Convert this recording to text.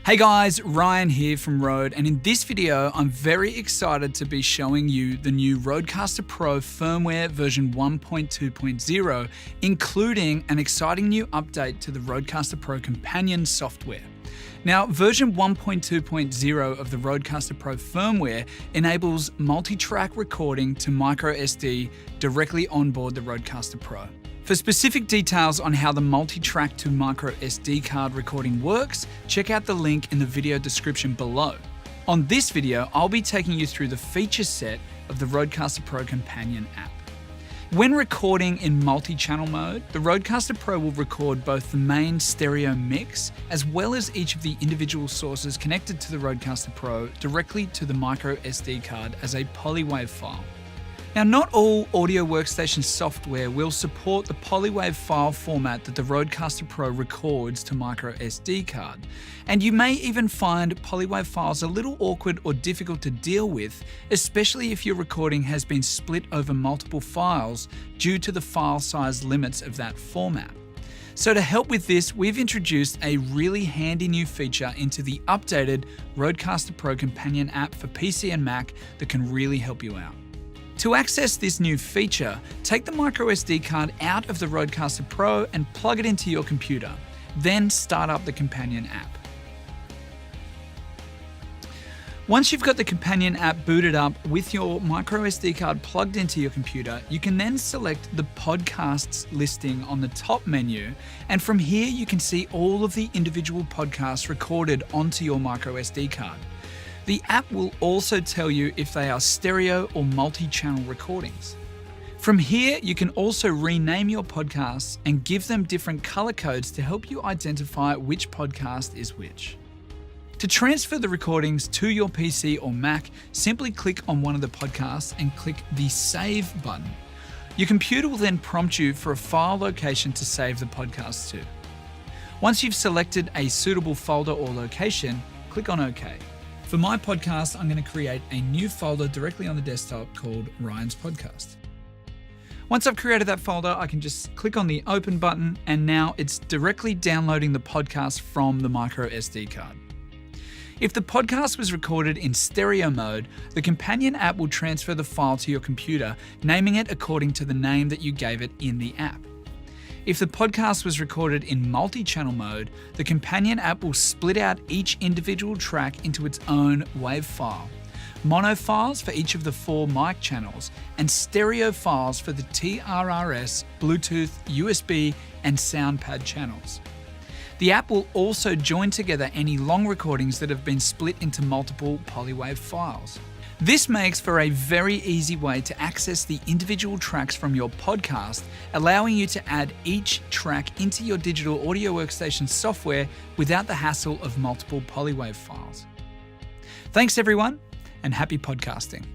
Hey guys, Ryan here from Rode, and in this video, I'm very excited to be showing you the new Rodecaster Pro firmware version 1.2.0, including an exciting new update to the Rodecaster Pro companion software. Now, version 1.2.0 of the Rodecaster Pro firmware enables multi-track recording to microSD directly onboard the Rodecaster Pro. For specific details on how the multi-track to micro SD card recording works, check out the link in the video description below. On this video, I'll be taking you through the feature set of the Rodecaster Pro companion app. When recording in multi-channel mode, the Rodecaster Pro will record both the main stereo mix as well as each of the individual sources connected to the Rodecaster Pro directly to the micro SD card as a polywave file. Now, not all audio workstation software will support the polywave file format that the Rodecaster Pro records to micro SD card, and you may even find polywave files a little awkward or difficult to deal with, especially if your recording has been split over multiple files due to the file size limits of that format. So to help with this, we've introduced a really handy new feature into the updated Rodecaster Pro companion app for PC and Mac that can really help you out. To access this new feature, take the microSD card out of the Rodecaster Pro and plug it into your computer. Then start up the companion app. Once you've got the companion app booted up with your microSD card plugged into your computer, you can then select the podcasts listing on the top menu, and from here you can see all of the individual podcasts recorded onto your microSD card. The app will also tell you if they are stereo or multi-channel recordings. From here, you can also rename your podcasts and give them different color codes to help you identify which podcast is which. To transfer the recordings to your PC or Mac, simply click on one of the podcasts and click the Save button. Your computer will then prompt you for a file location to save the podcast to. Once you've selected a suitable folder or location, click on OK. For my podcast, I'm going to create a new folder directly on the desktop called Ryan's Podcast. Once I've created that folder, I can just click on the Open button, and now it's directly downloading the podcast from the micro SD card. If the podcast was recorded in stereo mode, the companion app will transfer the file to your computer, naming it according to the name that you gave it in the app. If the podcast was recorded in multi-channel mode, the companion app will split out each individual track into its own WAV file, mono files for each of the 4 mic channels, and stereo files for the TRRS, Bluetooth, USB, and SoundPad channels. The app will also join together any long recordings that have been split into multiple polywave files. This makes for a very easy way to access the individual tracks from your podcast, allowing you to add each track into your digital audio workstation software without the hassle of multiple polywave files. Thanks everyone, and happy podcasting.